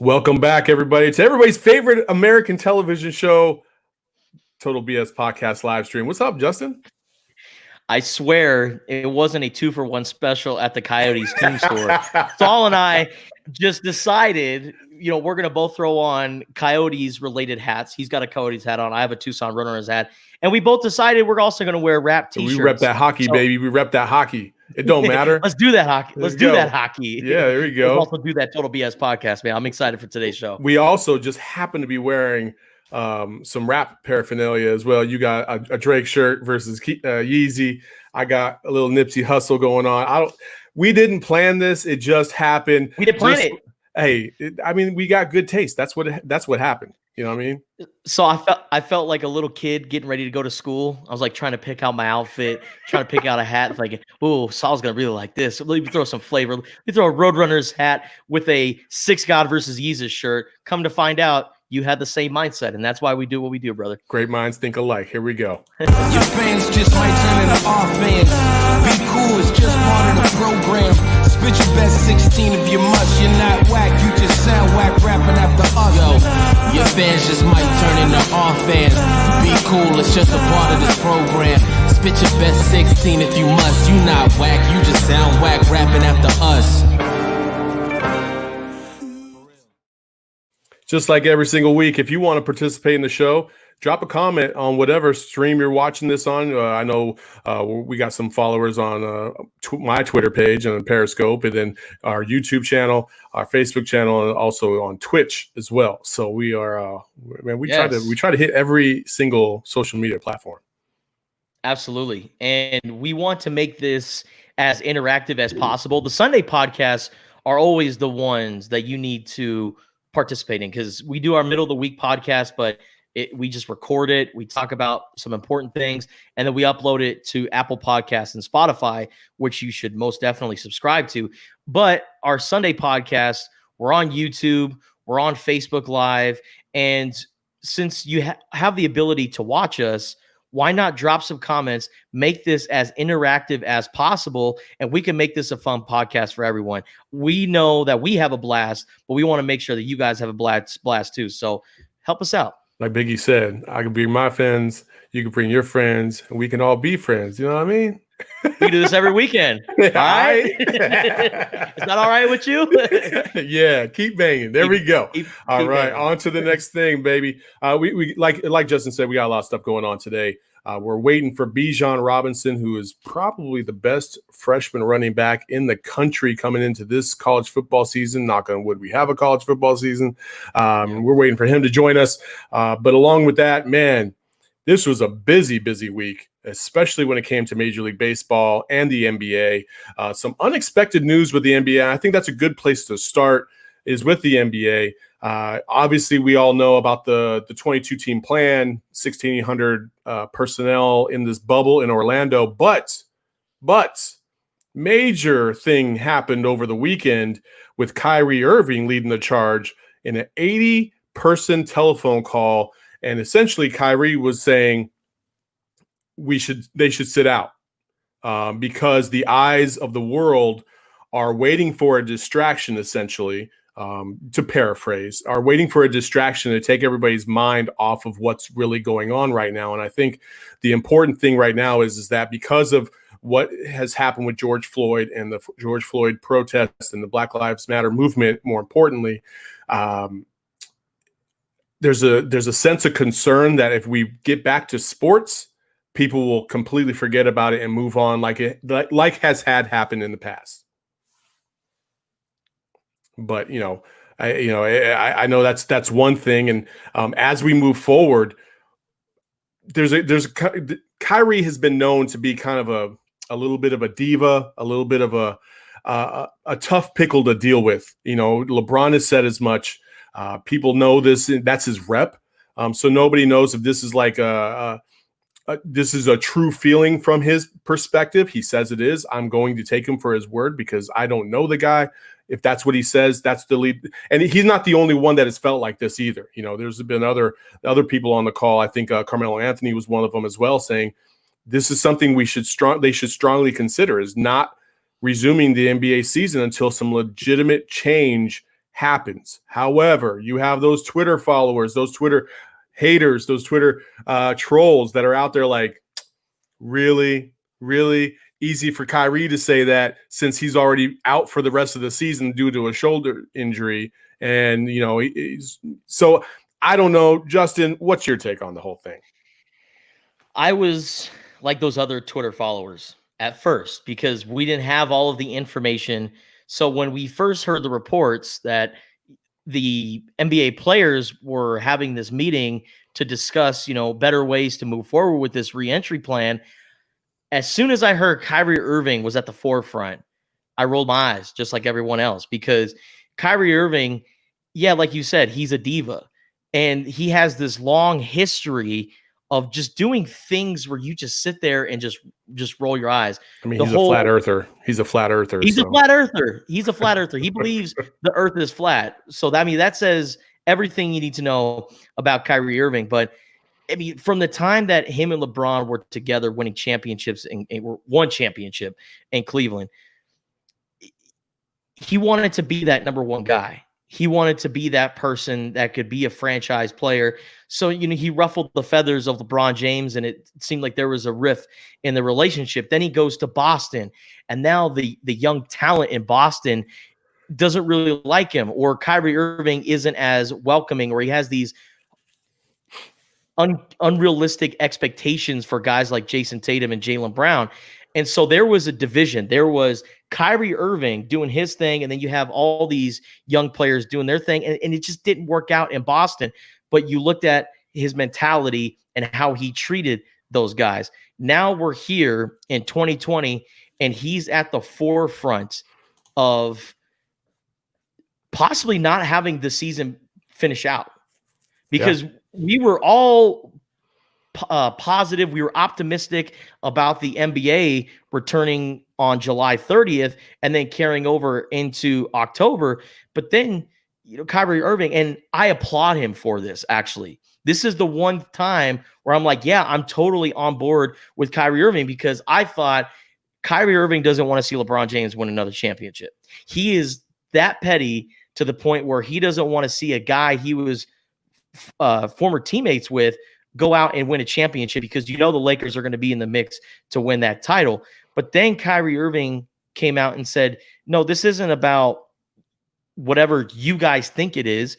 Welcome back, everybody, to everybody's favorite American television show, Total BS Podcast live stream. What's up, Justin? I swear it wasn't a 2-for-1 special at the Coyotes team store. Saul and I just decided, we're going to both throw on Coyotes related hats. He's got a Coyotes hat on. I have a Tucson Roadrunners hat. And we both decided we're also going to wear rap t-shirts. We rep that hockey, baby. We rep that hockey. It don't matter. Let's do that hockey. Let's do that hockey. Yeah, there you go. Let's also do that Total BS podcast, man. I'm excited for today's show. We also just happen to be wearing some rap paraphernalia as well. You got a Drake shirt versus Yeezy. I got a little Nipsey Hussle going on. We didn't plan this. It just happened. We didn't plan it. Hey, we got good taste. That's what happened. You know what I mean? So I felt like a little kid getting ready to go to school. I was like trying to pick out my outfit, trying to pick out a hat. It's like, oh, Saul's gonna really like this. Let me throw some flavor. Let me throw a Roadrunners hat with a Six God versus Yeezus shirt. Come to find out, you had the same mindset, and that's why we do what we do, brother. Great minds think alike. Here we go. Your fans just might turn into our fans. Be cool, it's just part of the program. Spit your best 16 if you must. You're not whack, you just sound whack rapping after us. Yo, your fans just might turn into our fans. Be cool, it's just a part of this program. Spit your best 16 if you must. You not whack, you just sound whack rapping after us. Just like every single week, if you want to participate in the show, drop a comment on whatever stream you're watching this on. I know we got some followers on my Twitter page and on Periscope, and then our YouTube channel, our Facebook channel, and also on Twitch as well. So we are, we try to hit every single social media platform. Absolutely, and we want to make this as interactive as possible. The Sunday podcasts are always the ones that you need to participating because we do our middle of the week podcast, but we just record it. We talk about some important things, and then we upload it to Apple Podcasts and Spotify, which you should most definitely subscribe to. But our Sunday podcast, we're on YouTube, we're on Facebook Live, and since you have the ability to watch us, why not drop some comments, make this as interactive as possible, and we can make this a fun podcast for everyone. We know that we have a blast, but we want to make sure that you guys have a blast too. So help us out. Like Biggie said, I can bring my friends, you can bring your friends, and we can all be friends. You know what I mean? We do this every weekend. All right? Is that all right with you? Yeah, keep banging. There we go. All right, on to the next thing, baby. We like Justin said, we got a lot of stuff going on today. We're waiting for Bijan Robinson, who is probably the best freshman running back in the country coming into this college football season. Knock on wood, we have a college football season. We're waiting for him to join us. But along with that, man, this was a busy week, especially when it came to Major League Baseball and the NBA. Some unexpected news with the NBA. I think that's a good place to start is with the NBA. Obviously, we all know about the 22-team plan, 1,600 personnel in this bubble in Orlando. But major thing happened over the weekend with Kyrie Irving leading the charge in an 80-person telephone call. And essentially, Kyrie was saying they should sit out because the eyes of the world are waiting for a distraction, essentially, to paraphrase, are waiting for a distraction to take everybody's mind off of what's really going on right now. And I think the important thing right now is that because of what has happened with George Floyd and the George Floyd protests and the Black Lives Matter movement, more importantly, there's a sense of concern that if we get back to sports, people will completely forget about it and move on like has happened in the past. But I know that's one thing, and as we move forward, Kyrie has been known to be kind of a little bit of a diva, a little bit of a tough pickle to deal with. LeBron has said as much. People know this. That's his rep. So nobody knows if this is like this is a true feeling from his perspective. He says it is. I'm going to take him for his word because I don't know the guy. If that's what he says, that's the lead. And he's not the only one that has felt like this either. There's been other people on the call. I think Carmelo Anthony was one of them as well, saying this is something they should strongly consider, is not resuming the NBA season until some legitimate change happens. However, you have those Twitter followers, those Twitter haters, those Twitter trolls that are out there like, really easy for Kyrie to say that since he's already out for the rest of the season due to a shoulder injury. And, so I don't know, Justin, what's your take on the whole thing? I was like those other Twitter followers at first because we didn't have all of the information. So when we first heard the reports that the NBA players were having this meeting to discuss, better ways to move forward with this reentry plan, as soon as I heard Kyrie Irving was at the forefront, I rolled my eyes just like everyone else because Kyrie Irving, like you said, he's a diva and he has this long history of just doing things where you just sit there and just roll your eyes. I mean, he's a flat earther. He's a flat earther. He's a flat earther. He's a flat earther. He believes the earth is flat. So that says everything you need to know about Kyrie Irving. But I mean, from the time that him and LeBron were together winning championships and one championship in Cleveland, he wanted to be that number one guy. He wanted to be that person that could be a franchise player. So, he ruffled the feathers of LeBron James, and it seemed like there was a rift in the relationship. Then he goes to Boston, and now the young talent in Boston doesn't really like him, or Kyrie Irving isn't as welcoming, or he has these unrealistic expectations for guys like Jason Tatum and Jaylen Brown. And so there was a division. There was Kyrie Irving doing his thing, and then you have all these young players doing their thing, and it just didn't work out in Boston. But you looked at his mentality and how he treated those guys. Now we're here in 2020, and he's at the forefront of possibly not having the season finish out because we were all positive. We were optimistic about the NBA returning on July 30th and then carrying over into October. But then, Kyrie Irving, and I applaud him for this, actually. This is the one time where I'm like, I'm totally on board with Kyrie Irving because I thought Kyrie Irving doesn't want to see LeBron James win another championship. He is that petty to the point where he doesn't want to see a guy he was former teammates with go out and win a championship because the Lakers are going to be in the mix to win that title. But then Kyrie Irving came out and said, no, this isn't about whatever you guys think it is.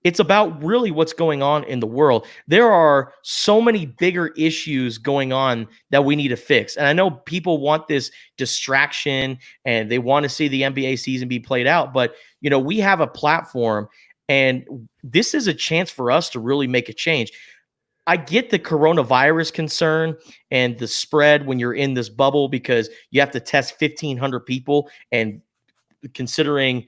It's about really what's going on in the world. There are so many bigger issues going on that we need to fix. And I know people want this distraction and they want to see the NBA season be played out, but we have a platform and this is a chance for us to really make a change. I get the coronavirus concern and the spread when you're in this bubble because you have to test 1,500 people. And considering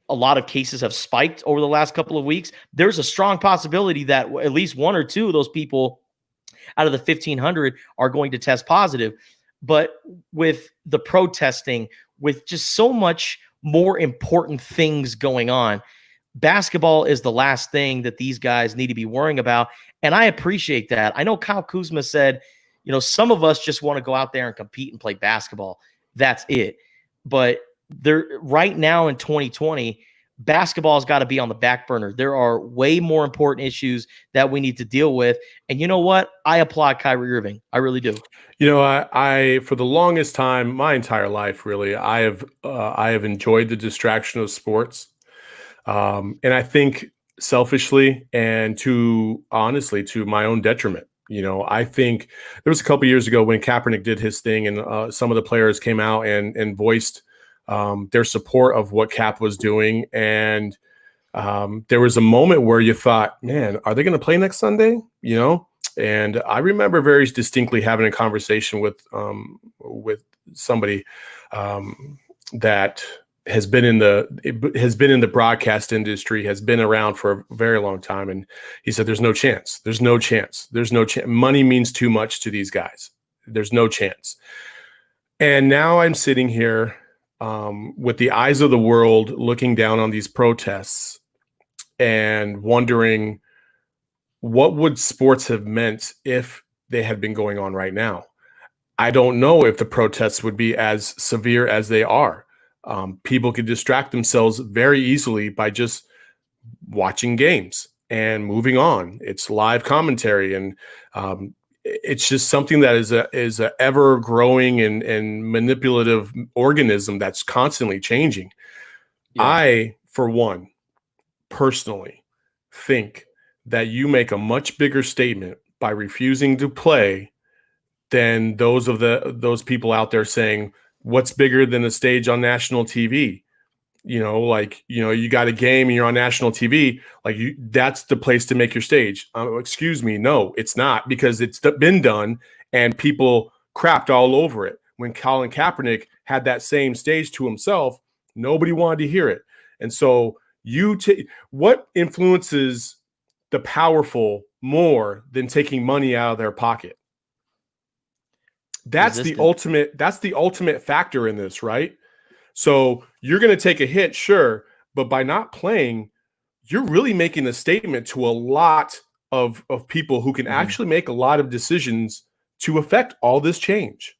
a lot of cases have spiked over the last couple of weeks, there's a strong possibility that at least one or two of those people out of the 1,500 are going to test positive. But with the protesting, with just so much more important things going on, basketball is the last thing that these guys need to be worrying about. And I appreciate that. I know Kyle Kuzma said, some of us just want to go out there and compete and play basketball. That's it. But right now in 2020, basketball has got to be on the back burner. There are way more important issues that we need to deal with. And you know what? I applaud Kyrie Irving. I really do. I for the longest time, my entire life, really, I have enjoyed the distraction of sports. And I think selfishly and honestly to my own detriment. I think there was a couple years ago when Kaepernick did his thing and some of the players came out and voiced their support of what Cap was doing. And there was a moment where you thought, man, are they going to play next Sunday? And I remember very distinctly having a conversation with somebody that has been in the broadcast industry, has been around for a very long time. And he said, there's no chance. There's no chance. There's no chance. Money means too much to these guys. There's no chance. And now I'm sitting here with the eyes of the world looking down on these protests and wondering what would sports have meant if they had been going on right now. I don't know if the protests would be as severe as they are. People can distract themselves very easily by just watching games and moving on. It's live commentary, and it's just something that is a ever growing and manipulative organism that's constantly changing. Yeah. I, for one, personally think that you make a much bigger statement by refusing to play than those people out there saying, what's bigger than a stage on national TV? You got a game and you're on national TV, that's the place to make your stage. Excuse me. No, it's not, because it's been done and people crapped all over it. When Colin Kaepernick had that same stage to himself, nobody wanted to hear it. And so what influences the powerful more than taking money out of their pocket? That's the ultimate factor in this, right? So you're going to take a hit, sure, but by not playing, you're really making a statement to a lot of people who can actually make a lot of decisions to affect all this change.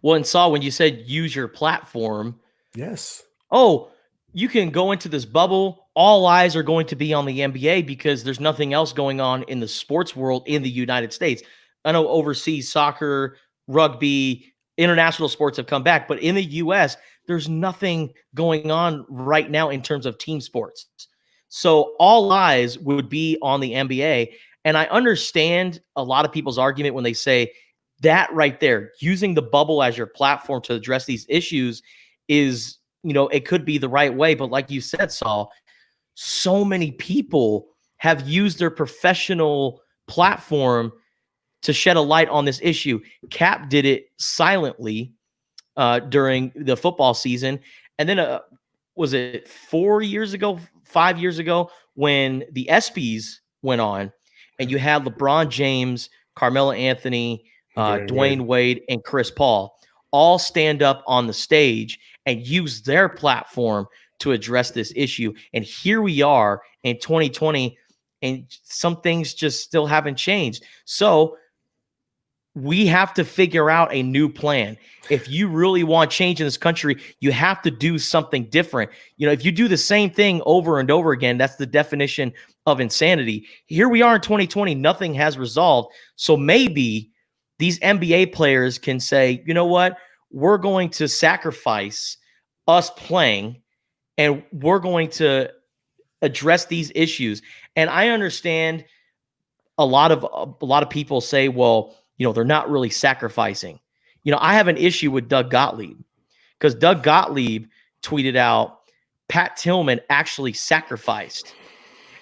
Well, and Saul, when you said use your platform, yes. Oh, you can go into this bubble. All eyes are going to be on the NBA because there's nothing else going on in the sports world in the United States. I know overseas soccer, rugby, international sports have come back, but in the U.S., there's nothing going on right now in terms of team sports. So all eyes would be on the NBA. And I understand a lot of people's argument when they say that right there, using the bubble as your platform to address these issues is, it could be the right way. But like you said, Saul, so many people have used their professional platform to shed a light on this issue. Cap did it silently during the football season. And then was it 5 years ago, when the ESPYs went on and you had LeBron James, Carmelo Anthony, Dwayne Wade, and Chris Paul all stand up on the stage and use their platform to address this issue. And here we are in 2020, and some things just still haven't changed. So we have to figure out a new plan. If you really want change in this country, you have to do something different. If you do the same thing over and over again, that's the definition of insanity. Here we are in 2020, nothing has resolved. So maybe these NBA players can say, you know what? We're going to sacrifice us playing, and we're going to address these issues. And I understand a lot of people say, well, they're not really sacrificing. I have an issue with Doug Gottlieb, because Doug Gottlieb tweeted out Pat Tillman actually sacrificed.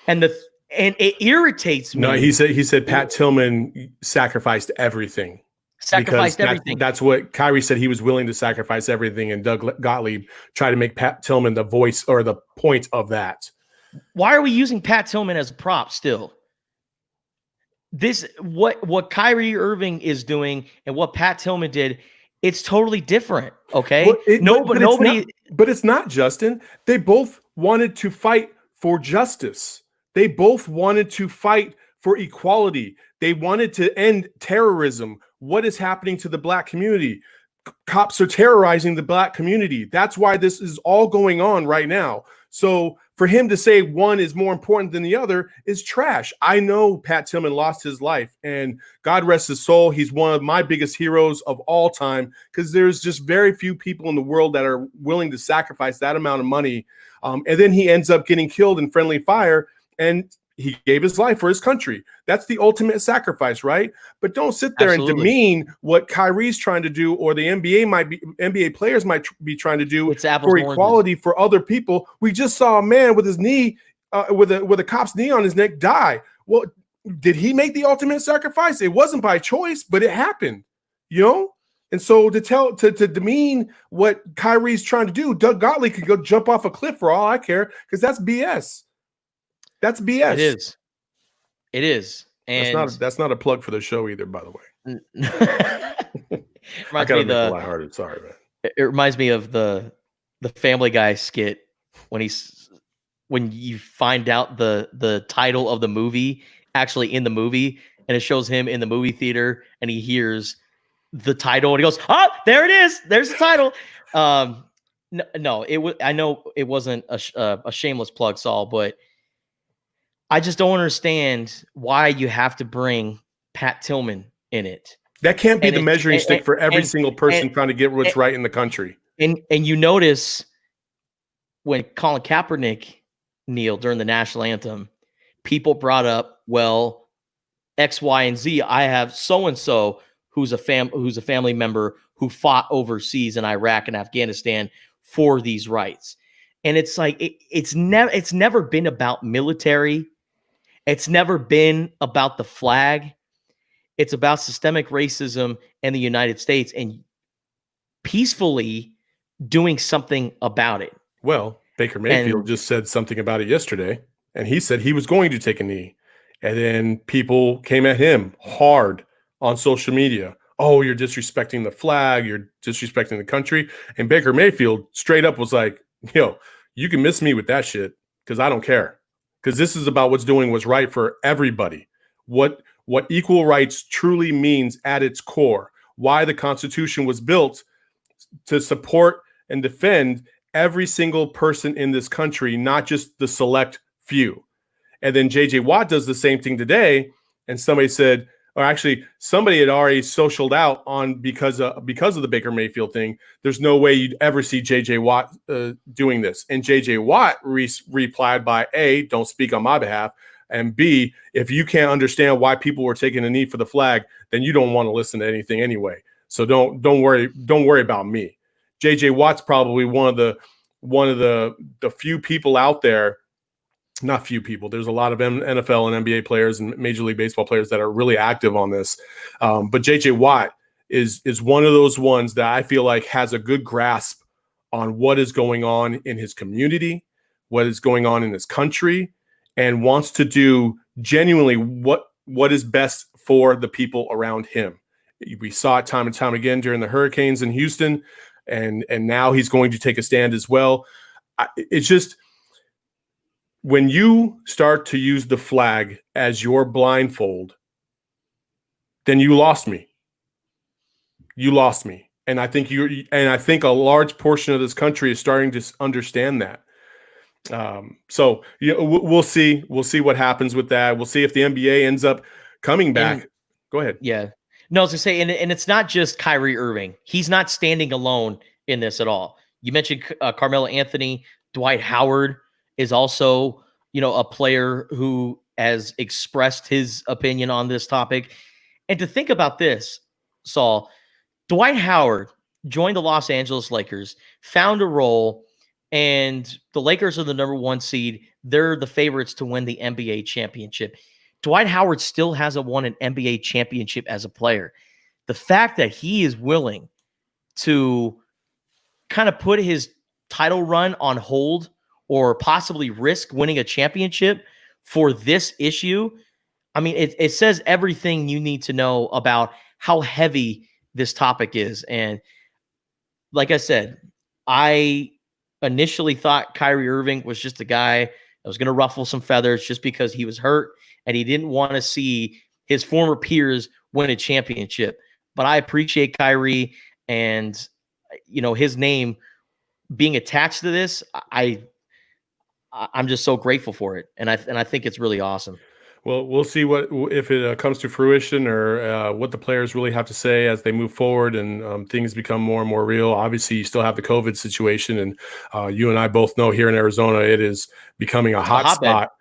And it irritates me. No, he said Pat Tillman sacrificed everything. Sacrificed everything. That's what Kyrie said. He was willing to sacrifice everything, and Doug Gottlieb tried to make Pat Tillman the voice or the point of that. Why are we using Pat Tillman as a prop still? What Kyrie Irving is doing and what Pat Tillman did, it's totally different. Okay. But it's not, Justin. They both wanted to fight for justice. They both wanted to fight for equality. They wanted to end terrorism. What is happening to the Black community? Cops are terrorizing the Black community. That's why this is all going on right now. So for him to say one is more important than the other is trash. I know Pat Tillman lost his life, and God rest his soul. He's one of my biggest heroes of all time, because there's just very few people in the world that are willing to sacrifice that amount of money. And then he ends up getting killed in friendly fire, and he gave his life for his country. That's the ultimate sacrifice, right? But don't sit there and demean what Kyrie's trying to do, or the NBA players might be trying to do for equality for other people. We just saw a man with his knee, with a cop's knee on his neck, die. Well, did he make the ultimate sacrifice? It wasn't by choice, but it happened, And so to demean what Kyrie's trying to do, Doug Gottlieb could go jump off a cliff for all I care, because that's BS. That's BS. It is. And that's not a plug for the show either, by the way. I gotta make it lighthearted. Sorry, man. It reminds me of the Family Guy skit when you find out the title of the movie actually in the movie, and it shows him in the movie theater, and he hears the title and he goes, "Oh, there it is. There's the title." No, it was. I know it wasn't a shameless plug, Saul, but I just don't understand why you have to bring Pat Tillman in it. That can't be And the measuring stick for every single person and, trying to get what's right in the country. And you notice when Colin Kaepernick kneeled during the national anthem, people brought up, well, X, Y, and Z. I have so and so who's a family member who fought overseas in Iraq and Afghanistan for these rights. And it's like it's never been about military. It's never been about the flag. It's about systemic racism in the United States and peacefully doing something about it. Well, Baker Mayfield just said something about it yesterday, and he said he was going to take a knee. And then people came at him hard on social media. Oh, you're disrespecting the flag. You're disrespecting the country. And Baker Mayfield straight up was like, yo, you can miss me with that shit because I don't care. Because this is about what's right for everybody. What equal rights truly means at its core. Why the Constitution was built to support and defend every single person in this country, not just the select few. And then J.J. Watt does the same thing today. And somebody said, or actually somebody had already socialed out on because of the Baker Mayfield thing. There's no way you'd ever see J.J. Watt doing this. And J.J. Watt replied by A, don't speak on my behalf. And B, if you can't understand why people were taking a knee for the flag, then you don't want to listen to anything anyway. So don't worry about me. J.J. Watt's probably one of the few people out there. Not few people. There's a lot of NFL and NBA players and Major League Baseball players that are really active on this. But J.J. Watt is one of those ones that I feel like has a good grasp on what is going on in his community, what is going on in his country, and wants to do genuinely what is best for the people around him. We saw it time and time again during the hurricanes in Houston, and now he's going to take a stand as well. It's just when you start to use the flag as your blindfold, then you lost me. You lost me. And I think a large portion of this country is starting to understand that. So we'll see. We'll see what happens with that. We'll see if the NBA ends up coming back. Go ahead. Yeah. No, I was going to say, and it's not just Kyrie Irving. He's not standing alone in this at all. You mentioned Carmelo Anthony. Dwight Howard is also, a player who has expressed his opinion on this topic. And to think about this, Saul, Dwight Howard joined the Los Angeles Lakers, found a role, and the Lakers are the number 1 seed. They're the favorites to win the NBA championship. Dwight Howard still hasn't won an NBA championship as a player. The fact that he is willing to kind of put his title run on hold or possibly risk winning a championship for this issue, I mean, it says everything you need to know about how heavy this topic is. And like I said, I initially thought Kyrie Irving was just a guy that was going to ruffle some feathers just because he was hurt and he didn't want to see his former peers win a championship. But I appreciate Kyrie and, his name being attached to this. I'm just so grateful for it. And I think it's really awesome. Well, we'll see if it comes to fruition or what the players really have to say as they move forward and things become more and more real. Obviously, you still have the COVID situation, and you and I both know here in Arizona, it is becoming a hot spot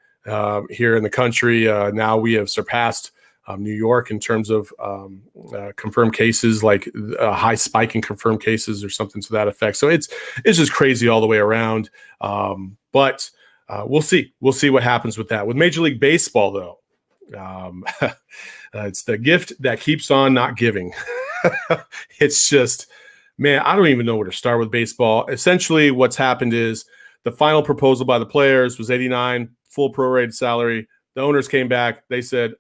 here in the country. Now we have surpassed New York in terms of confirmed cases, like a high spike in confirmed cases or something to that effect. So it's just crazy all the way around. But we'll see. We'll see what happens with that. With Major League Baseball, though, it's the gift that keeps on not giving. It's just, man, I don't even know where to start with baseball. Essentially, what's happened is the final proposal by the players was $89, full prorated salary. The owners came back. They said,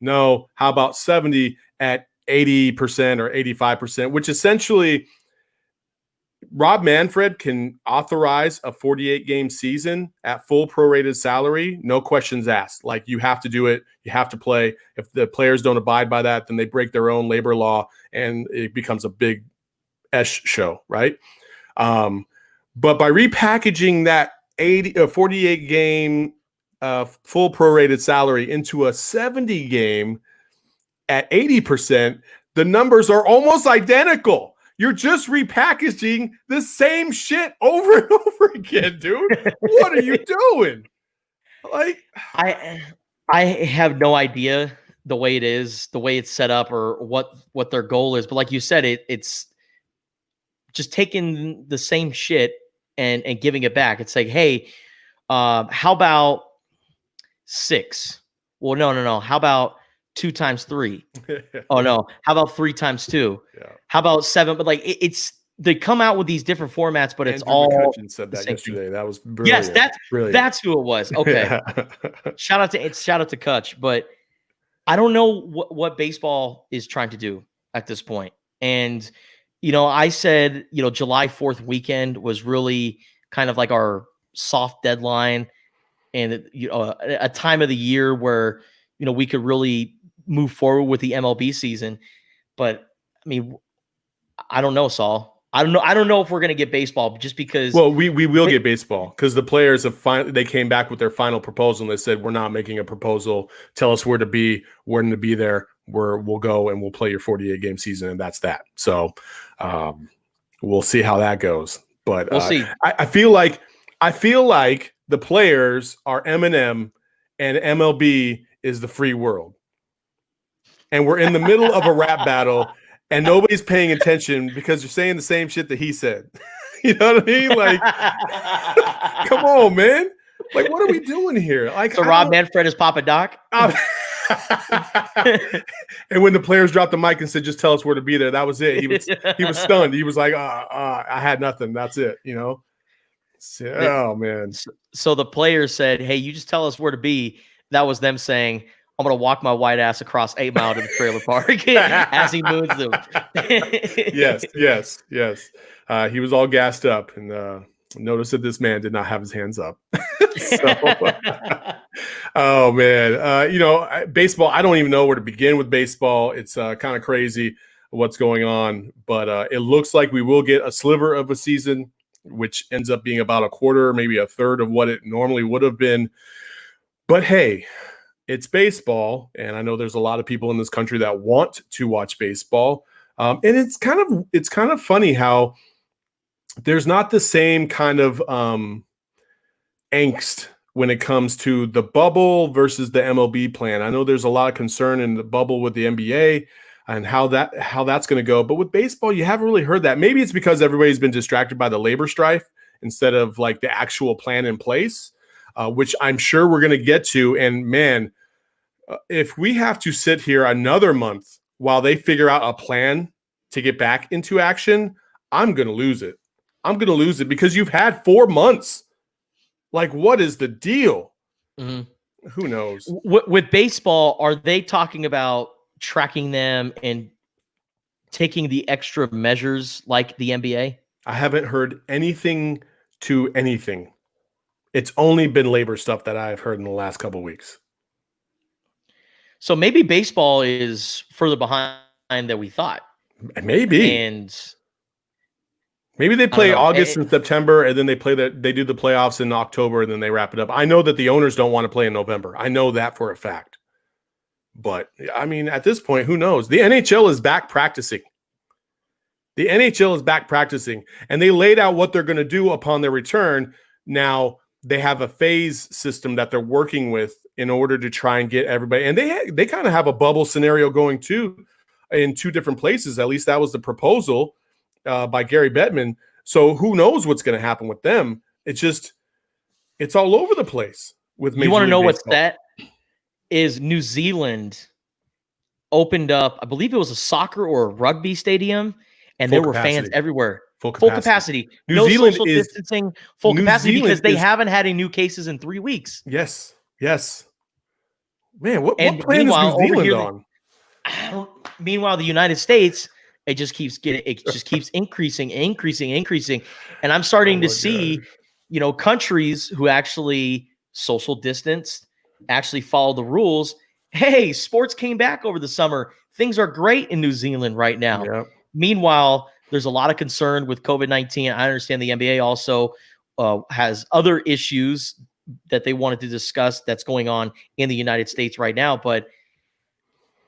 no, how about 70 at 80% or 85%, which essentially Rob Manfred can authorize a 48-game season at full prorated salary, no questions asked. Like, you have to do it. You have to play. If the players don't abide by that, then they break their own labor law, and it becomes a big show, right? But by repackaging that 48 game full prorated salary into a 70 game at 80%, the numbers are almost identical. You're just repackaging the same shit over and over again, dude. What are you doing? Like, I have no idea the way it is, the way it's set up, or what their goal is. But like you said, it's just taking the same shit and giving it back. It's like, hey, how about 6? Well, no. How about 2 times 3? Oh no. How about 3 times 2? Yeah. How about 7? But like it's they come out with these different formats, but it's Andrew all McCutcheon said that yesterday. That was brilliant. Yes, brilliant. That's who it was. Okay. Yeah. Shout out to Kutch, but I don't know what baseball is trying to do at this point. And I said, July 4th weekend was really kind of like our soft deadline, and a time of the year where we could really move forward with the MLB season. But I mean, I don't know, Saul. I don't know if we're gonna get baseball just because. Well, we will get baseball because the players have they came back with their final proposal and they said, we're not making a proposal. Tell us where to be. We're going to be there. We'll go and we'll play your 48 game season, and that's that. So we'll see how that goes. But we'll see. I feel like the players are Eminem and MLB is the free world, and we're in the middle of a rap battle. And nobody's paying attention because you're saying the same shit that he said. You know what I mean? Like, come on, man. Like, what are we doing here? Like, so Rob Manfred is Papa Doc. And when the players dropped the mic and said, "Just tell us where to be there," that was it. He was stunned. He was like, "I had nothing. That's it." So, oh man. So the players said, "Hey, you just tell us where to be." That was them saying, I'm going to walk my white ass across 8 Mile to the trailer park as he moves them. Yes. He was all gassed up, and notice that this man did not have his hands up. Oh, man. Baseball, I don't even know where to begin with baseball. It's kind of crazy what's going on, but it looks like we will get a sliver of a season, which ends up being about a quarter, maybe a third of what it normally would have been. But hey, it's baseball, and I know there's a lot of people in this country that want to watch baseball. And it's kind of funny how there's not the same kind of angst when it comes to the bubble versus the MLB plan. I know there's a lot of concern in the bubble with the NBA and how that's going to go. But with baseball, you haven't really heard that. Maybe it's because everybody's been distracted by the labor strife instead of like the actual plan in place. Which I'm sure we're going to get to. And man, if we have to sit here another month while they figure out a plan to get back into action, I'm going to lose it. I'm going to lose it because you've had 4 months. Like, what is the deal? Mm-hmm. Who knows? With baseball, are they talking about tracking them and taking the extra measures like the NBA? I haven't heard anything to anything. It's only been labor stuff that I've heard in the last couple of weeks. So maybe baseball is further behind than we thought. Maybe. And maybe they play August and September, and then they do the playoffs in October, and then they wrap it up. I know that the owners don't want to play in November. I know that for a fact. But I mean, at this point, who knows? The NHL is back practicing. And they laid out what they're going to do upon their return. Now, they have a phase system that they're working with in order to try and get everybody. And they kind of have a bubble scenario going too in 2 different places. At least that was the proposal by Gary Bettman. So who knows what's going to happen with them? It's all over the place with Major You want to know League what's Baseball. that? Is New Zealand opened up, I believe it was a soccer or a rugby stadium, and there were fans everywhere. Full capacity. New Zealand social is distancing, full capacity because they haven't had any new cases in 3 weeks. Yes. Man, what plan is New Zealand on? Meanwhile, the United States, it just keeps increasing. And I'm starting to see, countries who actually social distanced, actually follow the rules. Hey, sports came back over the summer. Things are great in New Zealand right now. Yep. Meanwhile, There's a lot of concern with COVID-19. I understand the NBA also has other issues that they wanted to discuss that's going on in the United States right now. But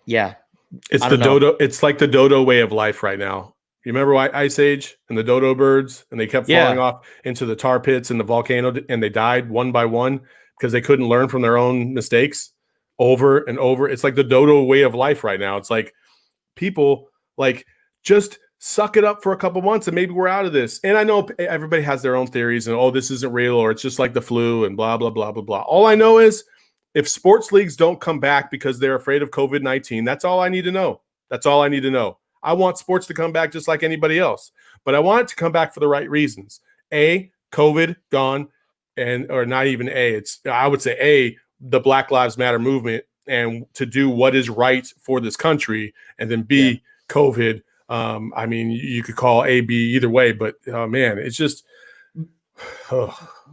yeah, it's the dodo. It's like the dodo way of life right now. You remember Ice Age and the dodo birds, and they kept falling off into the tar pits and the volcano, and they died one by one because they couldn't learn from their own mistakes over and over. It's like the dodo way of life right now. It's like people like just suck it up for a couple months and maybe we're out of this. And I know everybody has their own theories and, oh, this isn't real, or it's just like the flu and blah, blah, blah, blah, blah. All I know is if sports leagues don't come back because they're afraid of COVID-19, that's all I need to know. That's all I need to know. I want sports to come back just like anybody else, but I want it to come back for the right reasons. A, COVID gone, or not even A. It's, I would say A, the Black Lives Matter movement, and to do what is right for this country. And then B, COVID. I mean, you could call A, B either way, but man, it's just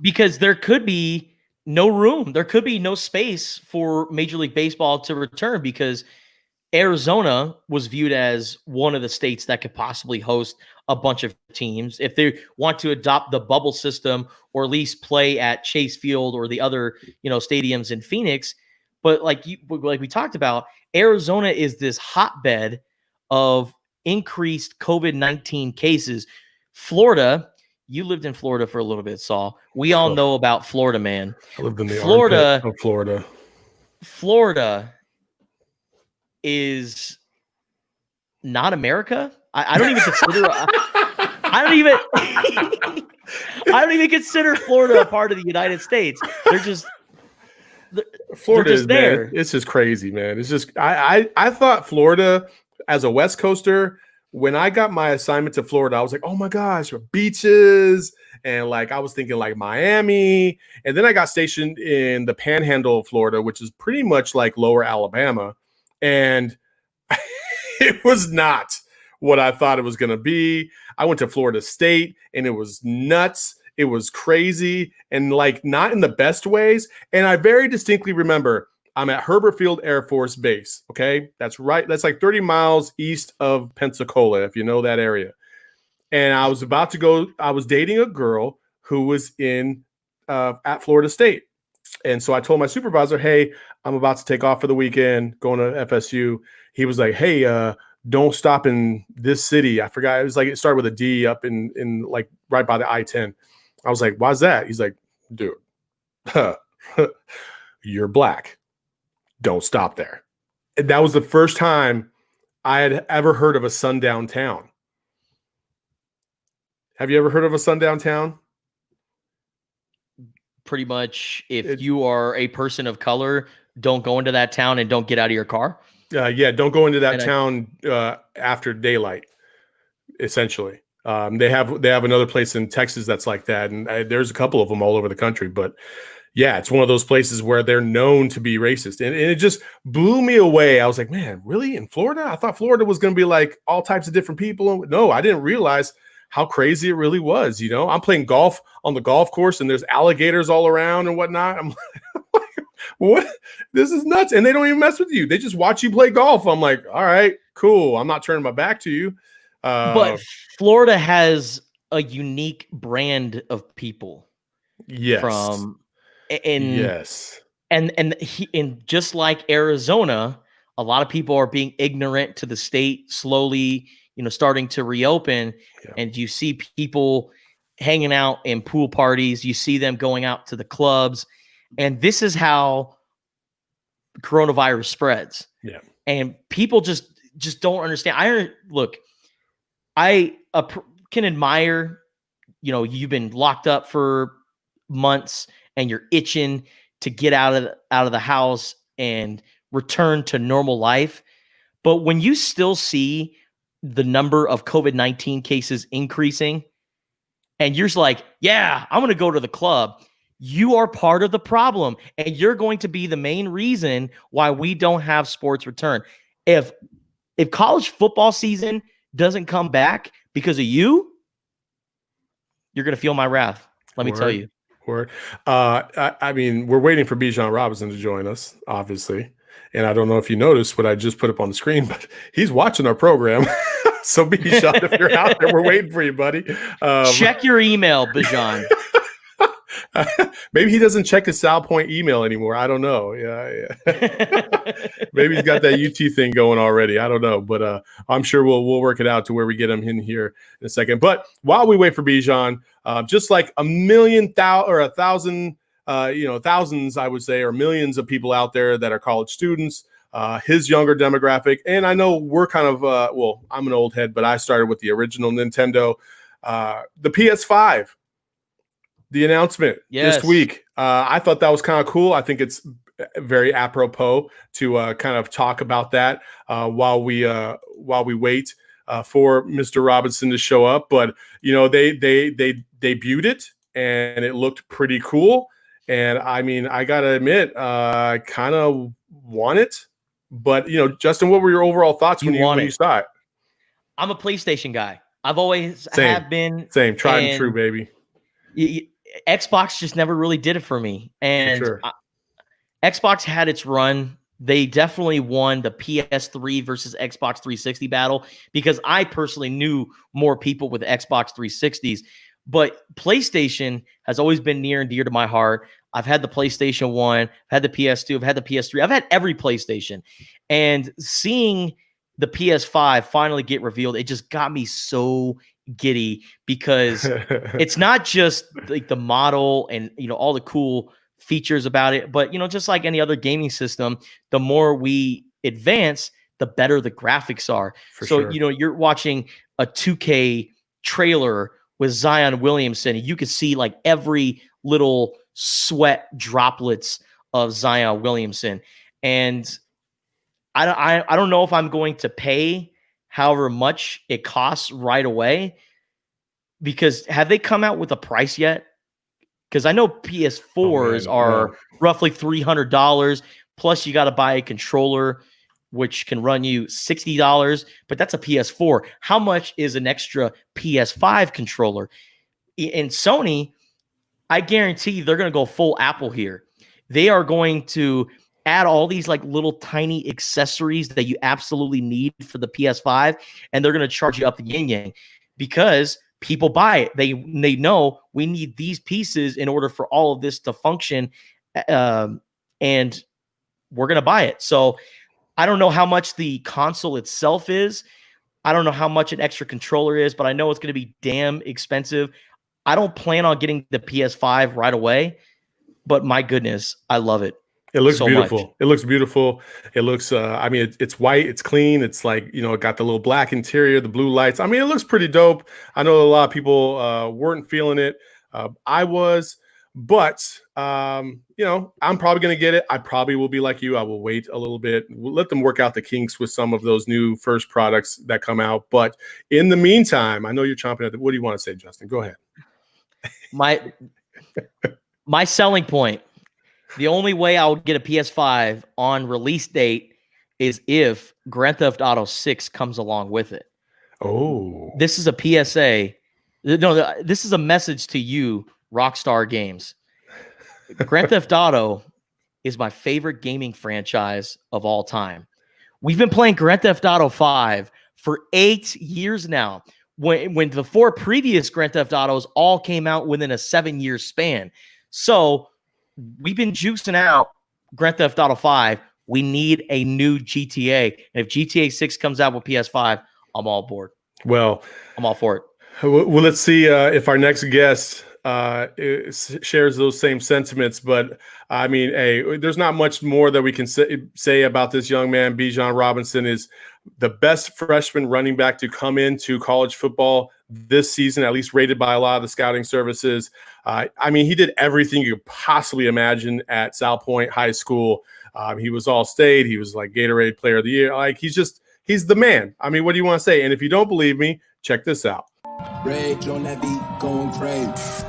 because there could be no room. There could be no space for Major League Baseball to return because Arizona was viewed as one of the states that could possibly host a bunch of teams. If they want to adopt the bubble system or at least play at Chase Field or the other, stadiums in Phoenix. But like we talked about, Arizona is this hotbed of increased COVID-19 cases. Florida, you lived in Florida for a little bit, Saul. We all know about Florida, man. I lived in the Florida armpit of Florida. Florida is not America. I don't even consider. I don't even consider Florida a part of the United States. They're just Florida they're just is there. Man, it's just crazy, man. It's just I thought Florida as a West Coaster. When I got my assignment to Florida, I was like, oh my gosh, beaches. And like, I was thinking like Miami. And then I got stationed in the panhandle of Florida, which is pretty much like lower Alabama. And it was not what I thought it was going to be. I went to Florida State and it was nuts. It was crazy and like not in the best ways. And I very distinctly remember I'm at Herbert Field Air Force Base. Okay. That's right. That's like 30 miles east of Pensacola, if you know that area. And I was about to go, I was dating a girl who was at Florida State. And so I told my supervisor, hey, I'm about to take off for the weekend, going to FSU. He was like, hey, don't stop in this city. I forgot. It was like, it started with a D up in like right by the I-10. I was like, why's that? He's like, dude, you're black. Don't stop there. And that was the first time I had ever heard of a sundown town. Have you ever heard of a sundown town? Pretty much, if you are a person of color, don't go into that town and don't get out of your car. Don't go into that town after daylight. Essentially, they have another place in Texas that's like that, and there's a couple of them all over the country. But yeah, it's one of those places where they're known to be racist, and it just blew me away. I was like, man, really? In Florida? I thought Florida was going to be like all types of different people. No, I didn't realize how crazy it really was. I'm playing golf on the golf course and there's alligators all around and whatnot. I'm like, what? This is nuts. And they don't even mess with you. They just watch you play golf. I'm like, all right, cool. I'm not turning my back to you. But Florida has a unique brand of people. Yes. And just like Arizona, a lot of people are being ignorant to the state slowly, starting to reopen. Yeah. And you see people hanging out in pool parties. You see them going out to the clubs. And this is how coronavirus spreads. Yeah. And people just don't understand. I can admire, you've been locked up for months and you're itching to get out of the house and return to normal life. But when you still see the number of COVID-19 cases increasing and you're just like, yeah, I'm going to go to the club. You are part of the problem and you're going to be the main reason why we don't have sports return. If college football season doesn't come back because of you, you're going to feel my wrath. Let me tell you. Word. I mean, we're waiting for Bijan Robinson to join us, obviously. And I don't know if you noticed what I just put up on the screen, but he's watching our program. So Bijan, if you're out there, we're waiting for you, buddy. Check your email, Bijan. Maybe he doesn't check his Sal Point email anymore. I don't know. Yeah. Maybe he's got that UT thing going already. I don't know, but I'm sure we'll work it out to where we get him in here in a second. But while we wait for Bijan, just like thousands, I would say, or millions of people out there that are college students, his younger demographic, and I know we're kind of I'm an old head, but I started with the original Nintendo, the PS5. The announcement this week. I thought that was kind of cool. I think it's very apropos to kind of talk about that while we wait for Mr. Robinson to show up. But they debuted it and it looked pretty cool. And I mean, I gotta admit, I kind of want it. But Justin, what were your overall thoughts when you saw it? I'm a PlayStation guy. I've always have been. Same, tried and true, baby. Xbox just never really did it for me. And for sure. Xbox had its run. They definitely won the PS3 versus Xbox 360 battle because I personally knew more people with Xbox 360s. But PlayStation has always been near and dear to my heart. I've had the PlayStation 1, I've had the PS2, I've had the PS3. I've had every PlayStation. And seeing the PS5 finally get revealed, it just got me so giddy because it's not just like the model and all the cool features about it, but just like any other gaming system, the more we advance, the better the graphics are. So you're watching a 2K trailer with Zion Williamson, and you could see like every little sweat droplets of Zion Williamson. And I don't know if I'm going to pay however much it costs right away, because have they come out with a price yet? Because I know PS4s are roughly $300, plus you got to buy a controller, which can run you $60, but that's a PS4. How much is an extra PS5 controller? In Sony, I guarantee they're going to go full Apple here. They are going to add all these like little tiny accessories that you absolutely need for the PS5, and they're going to charge you up the yin-yang because people buy it. They know we need these pieces in order for all of this to function, and we're going to buy it. So I don't know how much the console itself is. I don't know how much an extra controller is, but I know it's going to be damn expensive. I don't plan on getting the PS5 right away, but my goodness, I love it. It looks so beautiful. Much. It looks beautiful. It looks, I mean, it's white, it's clean. It's like, it got the little black interior, the blue lights. I mean, it looks pretty dope. I know a lot of people weren't feeling it. I was, but, I'm probably going to get it. I probably will be like you. I will wait a little bit. We'll let them work out the kinks with some of those new first products that come out. But in the meantime, I know you're chomping at the, what do you want to say, Justin? Go ahead. My selling point. The only way I would get a PS5 on release date is if Grand Theft Auto 6 comes along with it. Oh. This is a PSA. No, this is a message to you, Rockstar Games. Grand Theft Auto is my favorite gaming franchise of all time. We've been playing Grand Theft Auto 5 for 8 years now. When the 4 previous Grand Theft Autos all came out within a 7-year span. So we've been juicing out Grand Theft Auto 5. We need a new GTA. And if GTA 6 comes out with PS5, I'm all aboard. Well, I'm all for it. Well, let's see if our next guest shares those same sentiments. But I mean, hey, there's not much more that we can say about this young man. Bijan Robinson is the best freshman running back to come into college football this season, at least rated by a lot of the scouting services. I mean, he did everything you could possibly imagine at Sal Point High School. He was All-State. He was like Gatorade Player of the Year. Like he's the man. I mean, what do you want to say? And if you don't believe me, check this out. Rage on that beat, going crazy.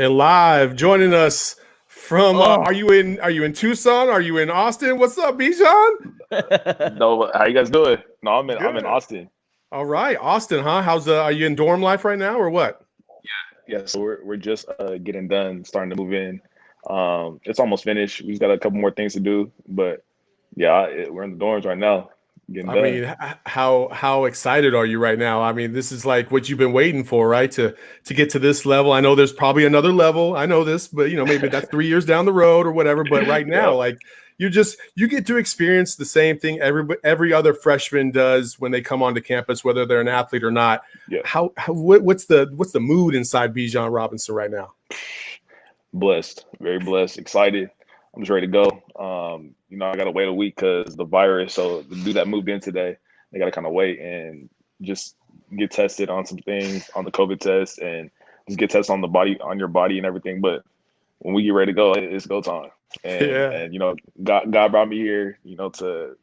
And live joining us From are you in Tucson? Are you in Austin? What's up, Bijan? No, how you guys doing? No, I'm in Austin. All right, Austin, huh? Are you in dorm life right now or what? Yeah. So we're just getting done, starting to move in. It's almost finished. We just got a couple more things to do, but yeah, we're in the dorms right now. Getting done. I mean, how excited are you right now? I mean, this is like what you've been waiting for, right? To get to this level. I know there's probably another level. I know this, but maybe that's 3 years down the road or whatever. But right now, like you get to experience the same thing every other freshman does when they come onto campus, whether they're an athlete or not. Yeah. What's the mood inside Bijan Robinson right now? Blessed, very blessed, excited. I'm just ready to go. I got to wait a week because the virus. So the dude that moved in today, they got to kind of wait and just get tested on some things on the COVID test and just get tested on your body and everything. But when we get ready to go, it's go time. And God brought me here, to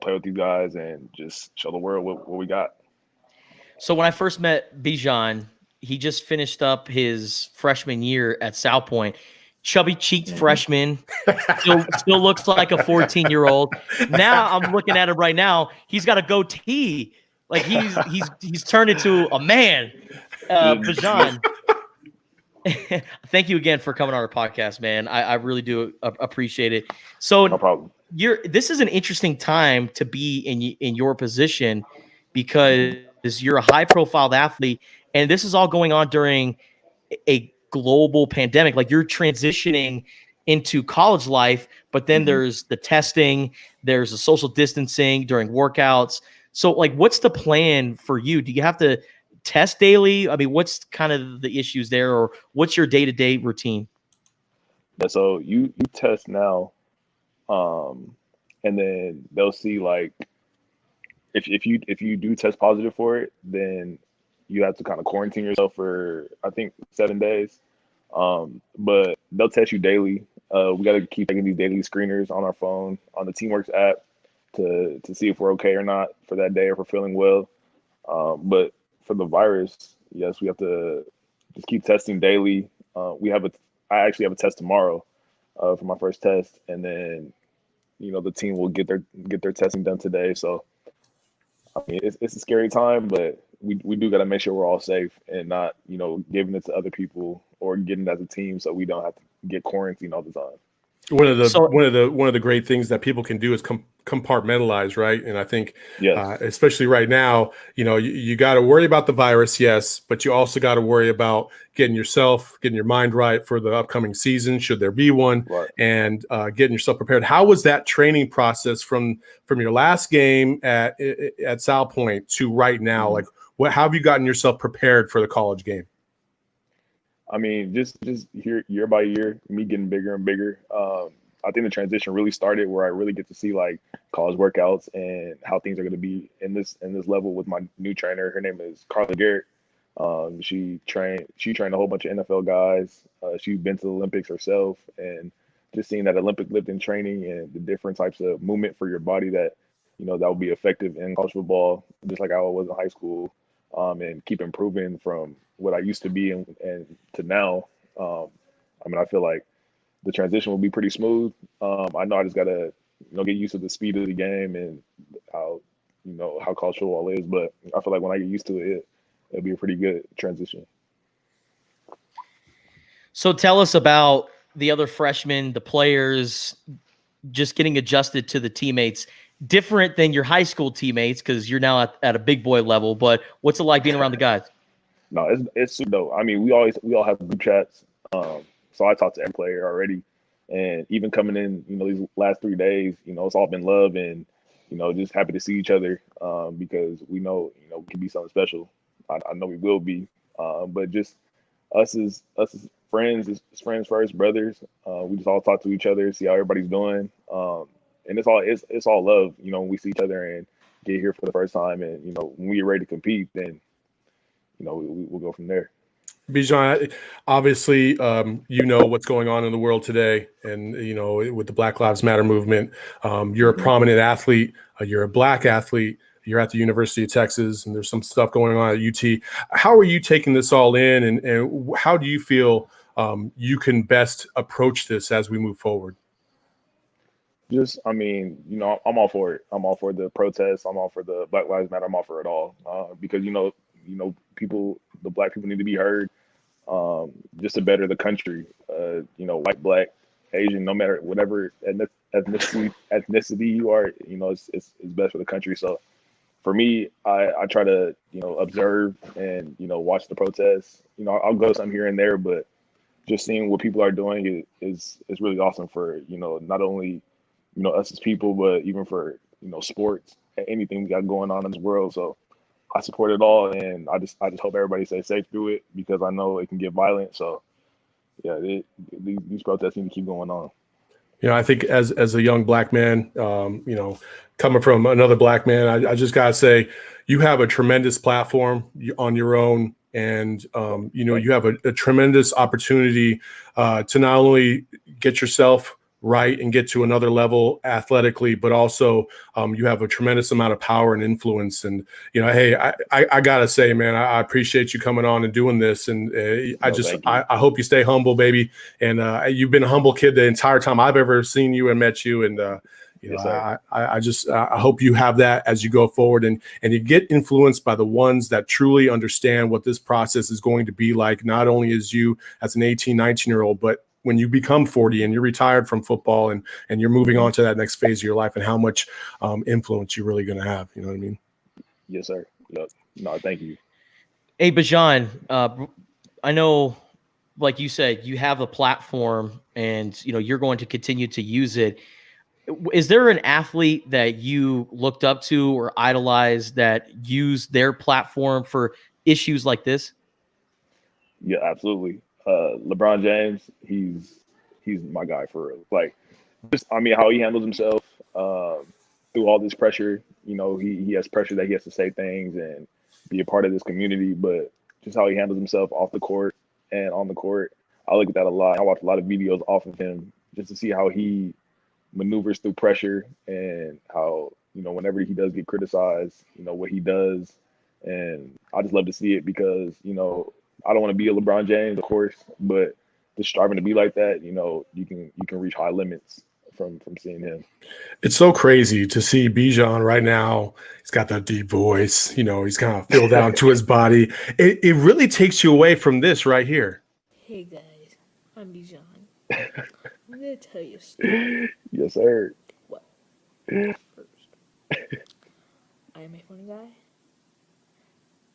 play with these guys and just show the world what we got. So when I first met Bijan, he just finished up his freshman year at South Point. Chubby-cheeked freshman, still looks like a 14-year-old. Now I'm looking at him right now. He's got a goatee, like he's turned into a man. Bijan, thank you again for coming on our podcast, man. I really do appreciate it. So no problem. This is an interesting time to be in your position because you're a high-profile athlete, and this is all going on during a global pandemic. Like you're transitioning into college life, but then there's the testing, there's the social distancing during workouts. So like, what's the plan for you? Do you have to test daily? I mean, what's kind of the issues there, or what's your day-to-day routine? Yeah, so you test now, and then they'll see like if you do test positive for it, then you have to kind of quarantine yourself for, I think, 7 days. But they'll test you daily. We got to keep taking these daily screeners on our phone, on the Teamworks app to see if we're okay or not for that day, or if we're feeling well. But for the virus, yes, we have to just keep testing daily. I actually have a test tomorrow for my first test. And then, the team will get their testing done today. So, I mean, it's a scary time, but we do got to make sure we're all safe and not, giving it to other people or getting it as a team, so we don't have to get quarantined all the time. One of the great things that people can do is compartmentalize, right? And I think, especially right now, you got to worry about the virus, yes, but you also got to worry about getting your mind right for the upcoming season, should there be one, right, and getting yourself prepared. How was that training process from your last game at South Point to right now? Like, how have you gotten yourself prepared for the college game? I mean, just year by year, me getting bigger and bigger. I think the transition really started where I really get to see like college workouts and how things are going to be in this level with my new trainer. Her name is Carly Garrett. She trained a whole bunch of NFL guys. She's been to the Olympics herself, and just seeing that Olympic lifting training and the different types of movement for your body that that will be effective in college football, just like I was in high school, and keep improving from what I used to be and to now. I mean, I feel like the transition will be pretty smooth. I know I just gotta, get used to the speed of the game and how college football is. But I feel like when I get used to it, it'll be a pretty good transition. So tell us about the other freshmen, the players, just getting adjusted to the teammates. Different than your high school teammates because you're now at a big boy level. But what's it like being around the guys? No, it's super dope. I mean, we all have group chats. So I talked to every player already, and even coming in, these last 3 days, it's all been love and, just happy to see each other because we know, we can be something special. I know we will be, but just us as friends, as friends first, brothers. We just all talk to each other, see how everybody's doing, and it's all love. When we see each other and get here for the first time, and when we get ready to compete, then we'll go from there. Bijan, obviously, what's going on in the world today, and with the Black Lives Matter movement. You're a prominent athlete. You're a Black athlete. You're at the University of Texas, and there's some stuff going on at UT. How are you taking this all in, and how do you feel you can best approach this as we move forward? Just, I mean, I'm all for it. I'm all for the protests. I'm all for the Black Lives Matter. I'm all for it all because people, the Black people need to be heard, just to better the country. White, Black, Asian, no matter whatever ethnicity you are, it's best for the country. So for me, I try to observe and watch the protests. I'll go some here and there, but just seeing what people are doing is really awesome for not only us as people, but even for sports, anything we got going on in this world. So I support it all, and I just hope everybody stays safe through it because I know it can get violent. So yeah, these protests need to keep going on. I think as a young Black man, coming from another Black man, I just gotta say, you have a tremendous platform on your own, and you have a tremendous opportunity to not only get yourself right and get to another level athletically, but also you have a tremendous amount of power and influence. And hey, I gotta say, man, I appreciate you coming on and doing this. And I hope you stay humble, baby. And you've been a humble kid the entire time I've ever seen you and met you. And I hope you have that as you go forward, and you get influenced by the ones that truly understand what this process is going to be like, not only as you as an 18, 19-year-old, but when you become 40 and you're retired from football and you're moving on to that next phase of your life, and how much influence you're really going to have. You know what I mean? Yes, sir. No, thank you. Hey, Bijan, I know, like you said, you have a platform and, you're going to continue to use it. Is there an athlete that you looked up to or idolized that used their platform for issues like this? Yeah, absolutely. LeBron James, he's my guy for real. Like, how he handles himself through all this pressure. He has pressure that he has to say things and be a part of this community, but just how he handles himself off the court and on the court, I look at that a lot. I watch a lot of videos off of him just to see how he maneuvers through pressure and how, whenever he does get criticized, what he does. And I just love to see it because, I don't want to be a LeBron James, of course, but just striving to be like that, you can reach high limits from seeing him. It's so crazy to see Bijan right now. He's got that deep voice, he's kind of filled out to his body. It really takes you away from this right here. Hey guys, I'm Bijan. I'm gonna tell you a story. Yes, sir. What? First, I am a funny guy.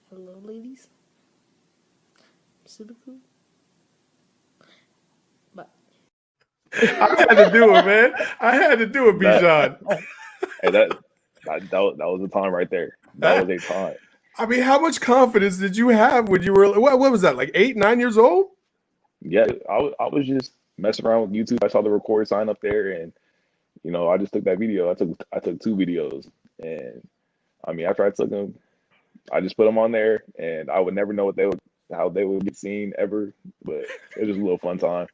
Hello, ladies. Super cool. But I had to do it, man. I had to do it, Bijan. Hey, that was a time right there. That was a time. I mean, how much confidence did you have when you were, what was that, like 8, 9 years old? Yeah, I was just messing around with YouTube. I saw the record sign up there, and I just took that video. I took 2 videos, and after I took them, I just put them on there, and I would never know how they would get seen ever, but it was just a little fun time.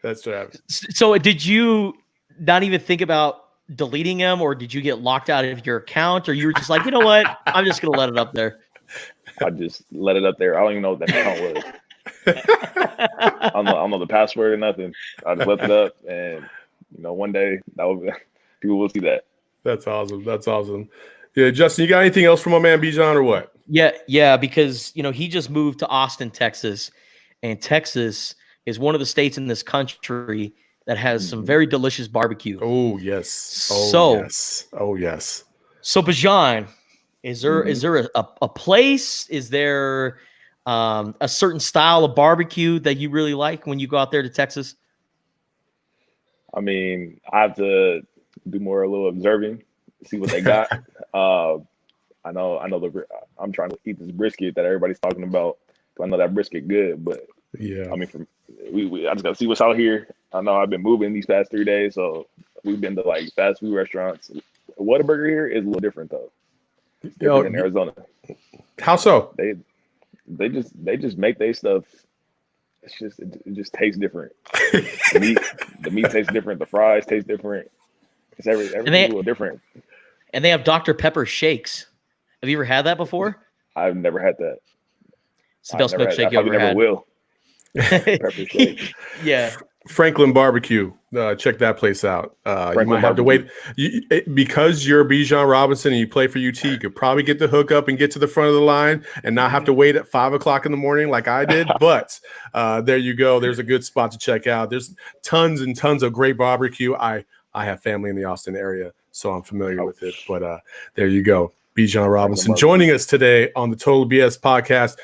That's right. So did you not even think about deleting them, or did you get locked out of your account, or you were just like, you know what, I'm just gonna let it up there? I just let it up there. I don't even know what that account was. I don't know the password or nothing. I just left it up, and one day people will see that. That's awesome. That's awesome. Yeah, Justin, you got anything else from my man Bijan or what? Yeah, because he just moved to Austin, Texas, and Texas is one of the states in this country that has some very delicious barbecue. Oh yes. Oh yes. So Bijan, is there a place? Is there a certain style of barbecue that you really like when you go out there to Texas? I have to do a little observing, see what they got. I know I'm trying to eat this brisket that everybody's talking about. I know that brisket good, but yeah, I just gotta see what's out here. I know I've been moving these past 3 days, so we've been to like fast food restaurants. Whataburger here is a little different though. Different in Arizona. How so? They just make their stuff. It just tastes different. The meat tastes different. The fries taste different. It's everything's a little different. And they have Dr. Pepper shakes. Have you ever had that before? I've never had that. It's the best milkshake you ever had. Never will. Pepper steak. Yeah. Franklin Barbecue. Check that place out. You might have to wait because you're Bijan Robinson and you play for UT. You could probably get the hookup and get to the front of the line and not have to wait at 5 o'clock in the morning like I did. But there you go. There's a good spot to check out. There's tons and tons of great barbecue. I have family in the Austin area, so I'm familiar with it. But there you go. Bijan Robinson joining us today on the Total BS podcast.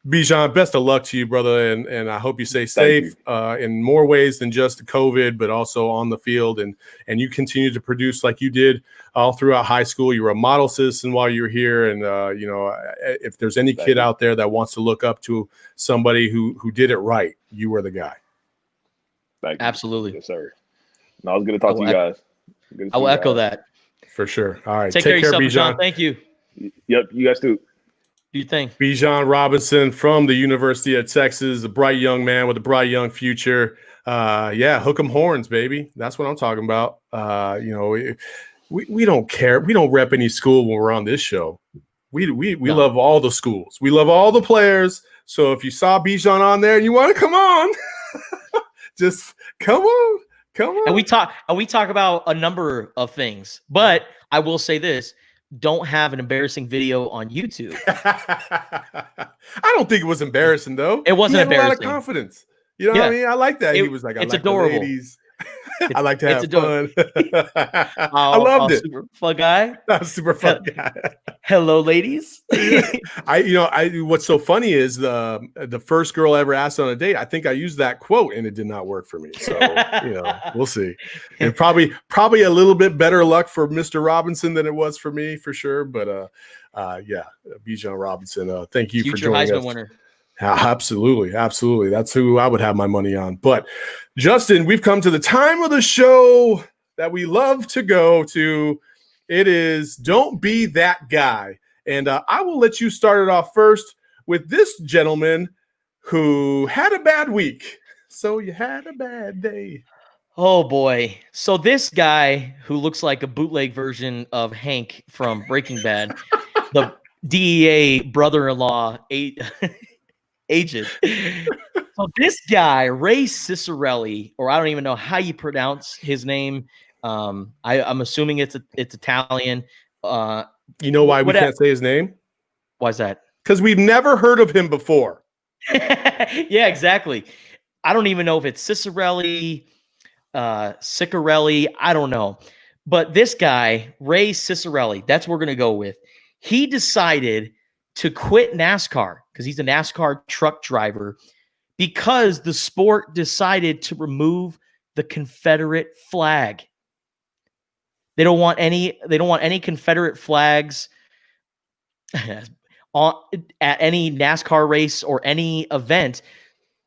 Bijan, best of luck to you, brother, and I hope you stay safe in more ways than just COVID, but also on the field, and you continue to produce like you did all throughout high school. You were a model citizen while you were here, and if there's any kid out there that wants to look up to somebody who did it right, you were the guy. Thank you. Absolutely. Yes, sir. No, I was going to talk to you guys. I will echo that. For sure. All right. Take care of yourself, Bijan. Thank you. Yep, you guys too. Do you think? Bijan Robinson from the University of Texas, a bright young man with a bright young future. Hook 'em horns, baby. That's what I'm talking about. We don't care. We don't rep any school when we're on this show. We love all the schools. We love all the players. So if you saw Bijan on there and you want to come on, just come on. And we talk about a number of things, but I will say this. Don't have an embarrassing video on YouTube. I don't think it was embarrassing though. It wasn't embarrassing. A lot of confidence. You know what I mean? I like that. He was like, it's like adorable. The ladies. I like to have fun. I loved it. Super fun guy. Super fun guy. Hello, ladies. What's so funny is the first girl I ever asked on a date, I think I used that quote and it did not work for me. So, we'll see. And probably a little bit better luck for Mr. Robinson than it was for me, for sure. But Bijan Robinson, thank you for joining us. Future Heisman winner. Absolutely. That's who I would have my money on. But Justin, we've come to the time of the show that we love to go to. It is Don't Be That Guy. And I will let you start it off first with this gentleman who had a bad week. So you had a bad day. Oh, boy. So this guy who looks like a bootleg version of Hank from Breaking Bad, the DEA brother-in-law agent. So this guy, Ray Cicerelli, or I don't even know how you pronounce his name. I'm assuming it's Italian. You know why we can't say his name? Why is that? Because we've never heard of him before. Yeah, exactly. I don't even know if it's Cicerelli, Ciccarelli. I don't know. But this guy, Ray Cicerelli, that's what we're going to go with. He decided to quit NASCAR because he's a NASCAR truck driver because the sport decided to remove the Confederate flag. They don't want any Confederate flags at any NASCAR race or any event.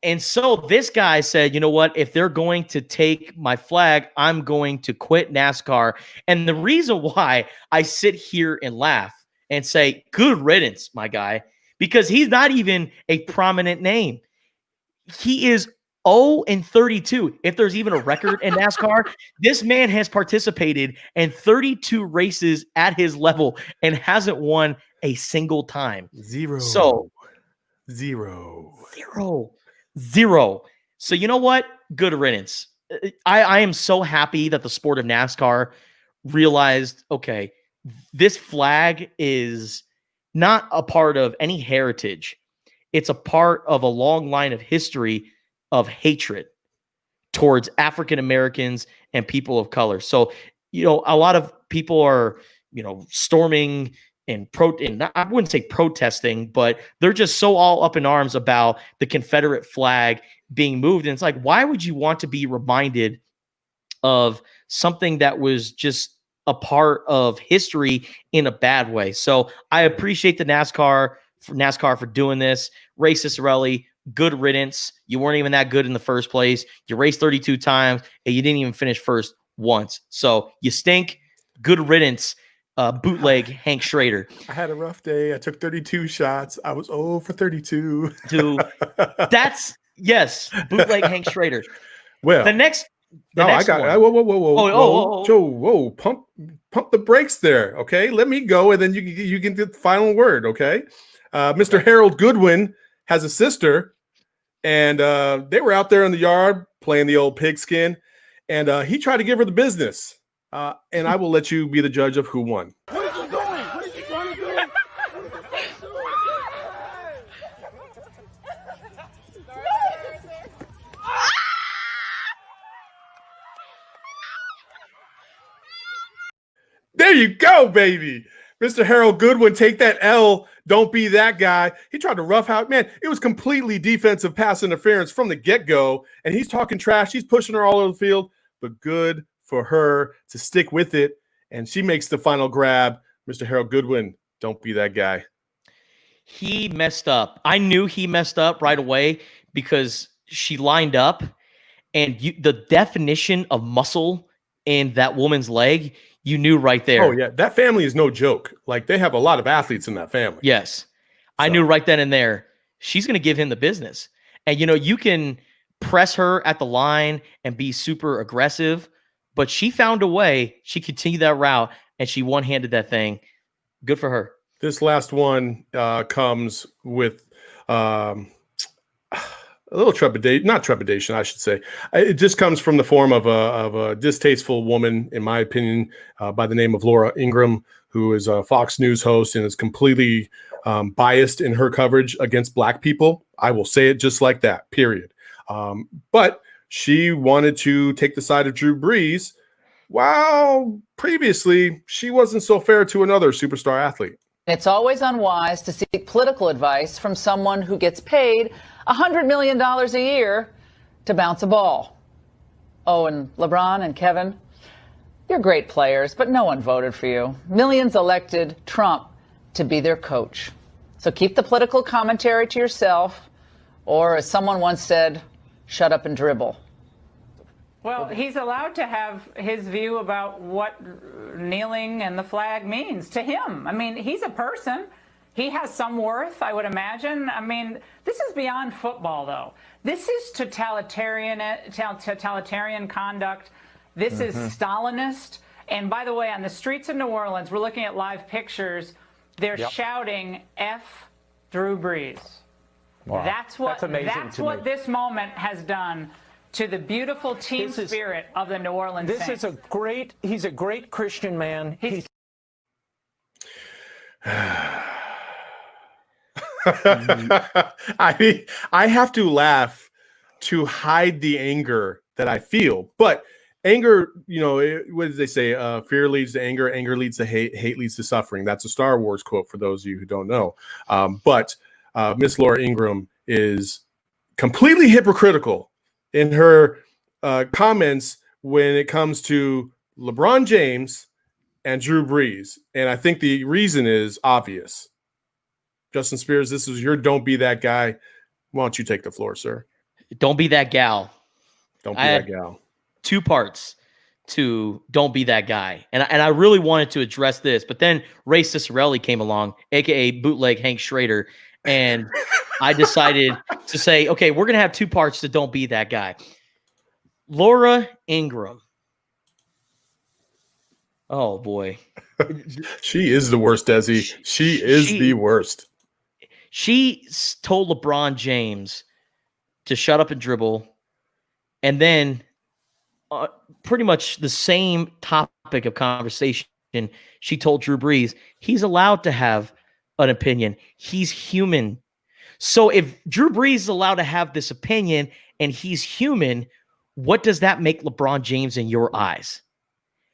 And so this guy said, you know what? If they're going to take my flag, I'm going to quit NASCAR. And the reason why I sit here and laugh and say, good riddance, my guy, because he's not even a prominent name. He is 0-32. If there's even a record in NASCAR, this man has participated in 32 races at his level and hasn't won a single time. Zero. So you know what? Good riddance. I am so happy that the sport of NASCAR realized, okay, this flag is not a part of any heritage. It's a part of a long line of history of hatred towards African Americans and people of color. So, a lot of people are, storming and I wouldn't say protesting, but they're just so all up in arms about the Confederate flag being moved. And it's like, why would you want to be reminded of something that was just a part of history in a bad way? So I appreciate the NASCAR for doing this. Ray Cicerelli, good riddance. You weren't even that good in the first place. You raced 32 times and you didn't even finish first once. So you stink. Good riddance. Bootleg Hank Schrader. I had a rough day. I took 32 shots. I was 0 for 32. Dude, bootleg Hank Schrader. Well, the next one. Whoa. Pump the brakes there. Okay. Let me go. And then you can get the final word. Okay. Mr. Harold Goodwin has a sister And they were out there in the yard playing the old pigskin. And he tried to give her the business. And I will let you be the judge of who won. What is he doing? What is he trying to do? There you go, baby. Mr. Harold Goodwin, take that L. Don't be that guy. He tried to rough out. Man, it was completely defensive pass interference from the get-go. And he's talking trash. He's pushing her all over the field. But good for her to stick with it. And she makes the final grab. Mr. Harold Goodwin, don't be that guy. He messed up. I knew he messed up right away because she lined up. And the definition of muscle in that woman's leg, you knew right there. Oh, yeah. That family is no joke. Like, they have a lot of athletes in that family. Yes. I knew right then and there, she's going to give him the business. And, you can press her at the line and be super aggressive, but she found a way. She continued that route, and she one-handed that thing. Good for her. This last one comes with a little trepidation, not trepidation, I should say. It just comes from the form of a distasteful woman, in my opinion, by the name of Laura Ingraham, who is a Fox News host and is completely biased in her coverage against Black people. I will say it just like that, period. But she wanted to take the side of Drew Brees, while previously she wasn't so fair to another superstar athlete. It's always unwise to seek political advice from someone who gets paid $100 million a year to bounce a ball. Oh, and LeBron and Kevin, you're great players, but no one voted for you. Millions elected Trump to be their coach. So keep the political commentary to yourself, or as someone once said, shut up and dribble. Well, he's allowed to have his view about what kneeling and the flag means to him. I mean, he's a person. He has some worth, I would imagine. I mean, this is beyond football, though. This is totalitarian conduct. This is Stalinist. And by the way, on the streets of New Orleans, we're looking at live pictures. They're shouting, F Drew Brees. Wow. That's what this moment has done to the beautiful team spirit of the New Orleans Saints. He's a great Christian man. I have to laugh to hide the anger that I feel. But anger, what did they say? Fear leads to anger, anger leads to hate, hate leads to suffering. That's a Star Wars quote for those of you who don't know. But Miss Laura Ingraham is completely hypocritical in her comments when it comes to LeBron James and Drew Brees. And I think the reason is obvious. Justin Spears, this is your don't be that guy. Why don't you take the floor, sir? Don't be that gal. Don't be that gal. Two parts to don't be that guy. And I really wanted to address this, but then Ray Cicerelli came along, a.k.a. bootleg Hank Schrader, and I decided to say, okay, we're going to have two parts to don't be that guy. Laura Ingraham. Oh, boy. She is the worst, Desi. She is the worst. She told LeBron James to shut up and dribble. And then pretty much the same topic of conversation, she told Drew Brees, he's allowed to have an opinion. He's human. So if Drew Brees is allowed to have this opinion and he's human, what does that make LeBron James in your eyes?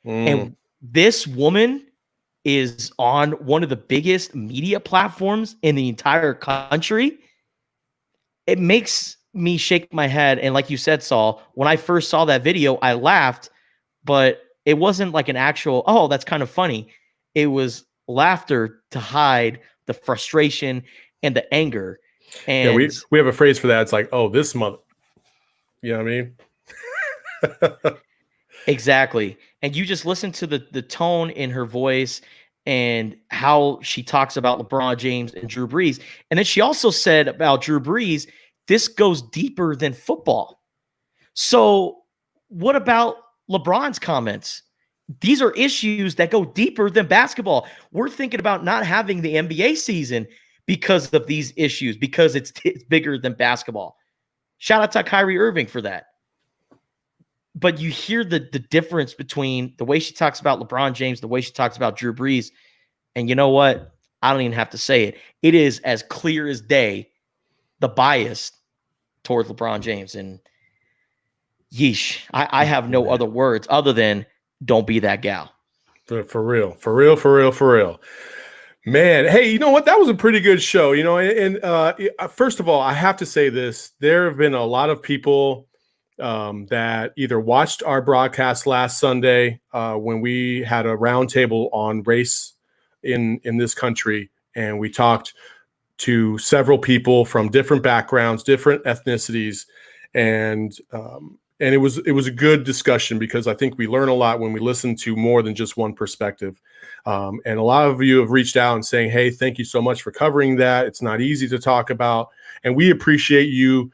And this woman is on one of the biggest media platforms in the entire country. It makes me shake my head. And like you said, Saul, when I first saw that video, I laughed, but it wasn't like an actual, oh, that's kind of funny. It was laughter to hide the frustration and the anger. And yeah, we have a phrase for that. It's like, oh, this mother. You know what I mean? Exactly. And you just listen to the tone in her voice and how she talks about LeBron James and Drew Brees. And then she also said about Drew Brees, this goes deeper than football. So what about LeBron's comments? These are issues that go deeper than basketball. We're thinking about not having the NBA season because of these issues, because it's bigger than basketball. Shout out to Kyrie Irving for that. But you hear the difference between the way she talks about LeBron James, the way she talks about Drew Brees. And you know what? I don't even have to say it. It is as clear as day, the bias towards LeBron James. And yeesh, I have no other words other than don't be that gal. For real. Man, hey, you know what? That was a pretty good show, and first of all, I have to say this. There have been a lot of people that either watched our broadcast last Sunday when we had a roundtable on race in this country, and we talked to several people from different backgrounds, different ethnicities, and it was a good discussion because I think we learn a lot when we listen to more than just one perspective. And a lot of you have reached out and saying, hey, thank you so much for covering that. It's not easy to talk about, and we appreciate you.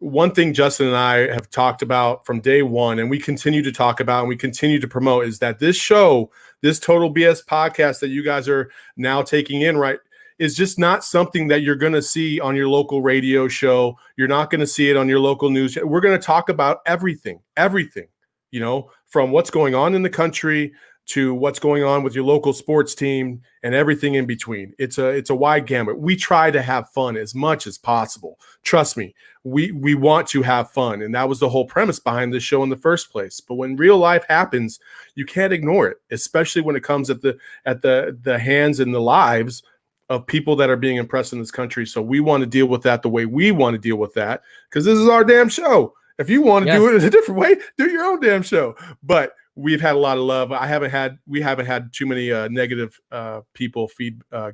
One thing Justin and I have talked about from day one, and we continue to talk about and we continue to promote, is that this show, this Total BS podcast that you guys are now taking in, right, is just not something that you're going to see on your local radio show. You're not going to see it on your local news. We're going to talk about everything, from what's going on in the country to what's going on with your local sports team and everything in between. It's a wide gamut. We try to have fun as much as possible. Trust me, we want to have fun. And that was the whole premise behind this show in the first place. But when real life happens, you can't ignore it, especially when it comes at the hands and the lives of people that are being impressed in this country. So we want to deal with that the way we want to deal with that, because this is our damn show. If you want to do it in a different way, do your own damn show. But we've had a lot of love. We haven't had too many negative people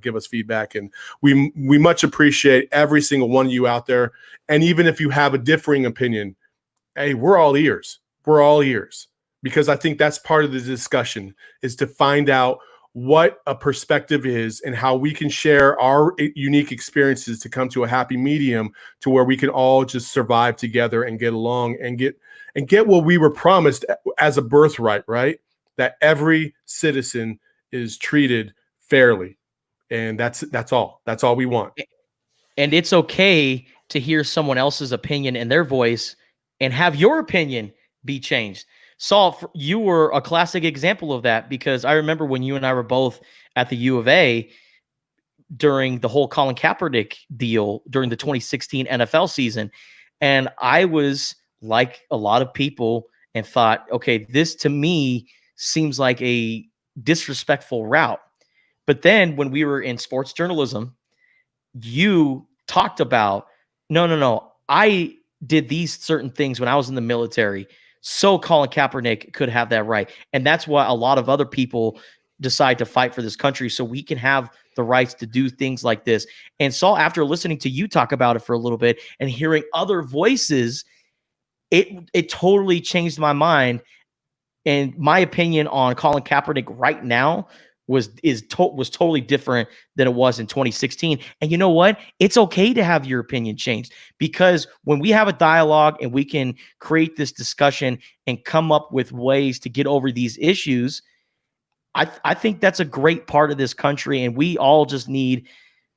give us feedback, and we much appreciate every single one of you out there. And even if you have a differing opinion, hey, we're all ears. We're all ears, because I think that's part of the discussion, is to find out what a perspective is and how we can share our unique experiences to come to a happy medium to where we can all just survive together and get along and get what we were promised as a birthright, right? That every citizen is treated fairly. And that's all. That's all we want. And it's okay to hear someone else's opinion and their voice and have your opinion be changed. Saul, you were a classic example of that, because I remember when you and I were both at the U of A during the whole Colin Kaepernick deal during the 2016 NFL season. And I was like a lot of people and thought, okay, this to me seems like a disrespectful route. But then when we were in sports journalism, you talked about, no, I did these certain things when I was in the military, so Colin Kaepernick could have that right. And that's why a lot of other people decide to fight for this country, so we can have the rights to do things like this. And Saul, after listening to you talk about it for a little bit and hearing other voices, it totally changed my mind. And my opinion on Colin Kaepernick right now was totally different than it was in 2016. And you know what? It's okay to have your opinion changed, because when we have a dialogue and we can create this discussion and come up with ways to get over these issues, I think that's a great part of this country, and we all just need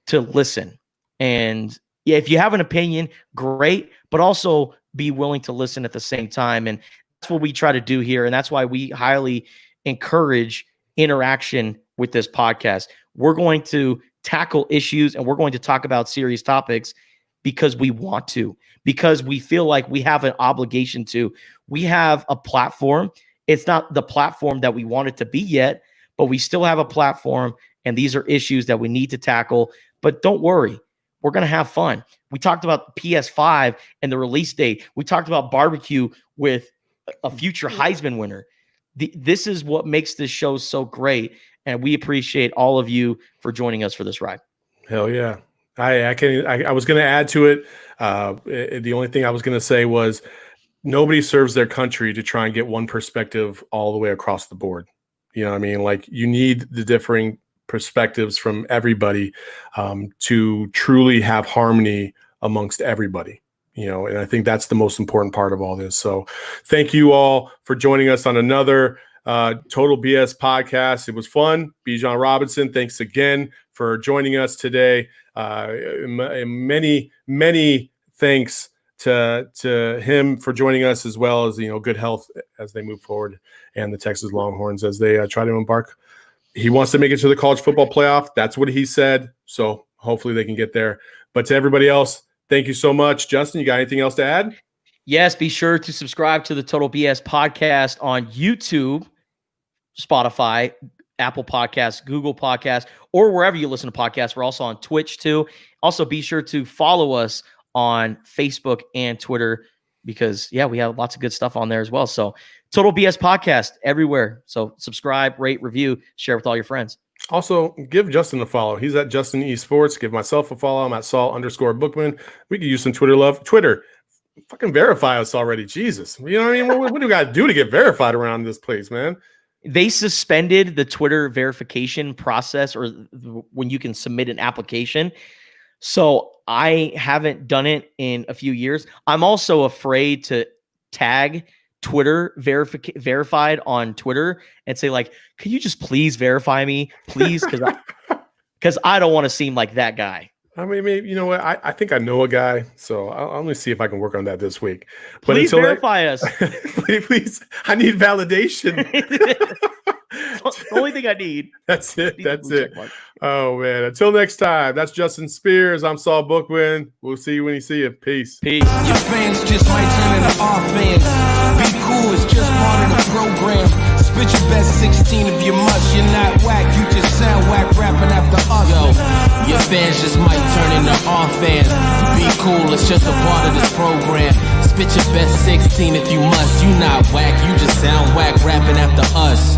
to listen. And yeah, if you have an opinion, great, but also be willing to listen at the same time. And that's what we try to do here. And that's why we highly encourage interaction with this podcast. We're going to tackle issues and we're going to talk about serious topics because we want to, because we feel like we have an obligation to. We have a platform. It's not the platform that we want it to be yet, but we still have a platform, and these are issues that we need to tackle. But don't worry, we're going to have fun. We talked about PS5 and the release date. We talked about barbecue with a future Heisman winner. This is what makes this show so great, and we appreciate all of you for joining us for this ride. Hell yeah. I was going to add to it. The only thing I was going to say was nobody serves their country to try and get one perspective all the way across the board. You know what I mean? Like, you need the differing perspectives from everybody to truly have harmony amongst everybody. And I think that's the most important part of all this. So thank you all for joining us on another Total BS podcast. It was fun. Bijan Robinson, thanks again for joining us today. Many, many thanks to him for joining us, as well as, good health as they move forward, and the Texas Longhorns as they try to embark. He wants to make it to the college football playoff. That's what he said. So hopefully they can get there. But to everybody else, thank you so much. Justin, you got anything else to add? Yes, be sure to subscribe to the Total BS podcast on YouTube, Spotify, Apple Podcasts, Google Podcasts, or wherever you listen to podcasts. We're also on Twitch too. Also, be sure to follow us on Facebook and Twitter because, we have lots of good stuff on there as well. So Total BS podcast everywhere. So subscribe, rate, review, share with all your friends. Also, give Justin a follow. He's at Justin Esports. Give myself a follow. I'm at Saul_Bookman. We could use some Twitter love. Twitter, fucking verify us already. Jesus. You know what I mean? What do we got to do to get verified around this place, man? They suspended the Twitter verification process, or when you can submit an application. So I haven't done it in a few years. I'm also afraid to tag Twitter verified on Twitter and say, like, could you just please verify me, please? Because I don't want to seem like that guy. I mean, maybe, you know what? I think I know a guy, so I'm going to see if I can work on that this week. But please verify us. Please, I need validation. The only thing I need. That's it. That's it. Oh, man. Until next time, that's Justin Spears. I'm Saul Bookman. We'll see you when you see you. Peace. Your fans just might turn into our fans. Be cool, it's just part of the program. Spit your best 16 if you must. You're not whack, you just sound whack rapping after us. Yo, your fans just might turn into our fans. Be cool, it's just a part of this program. Spit your best 16 if you must. You not whack, you just sound whack rapping after us.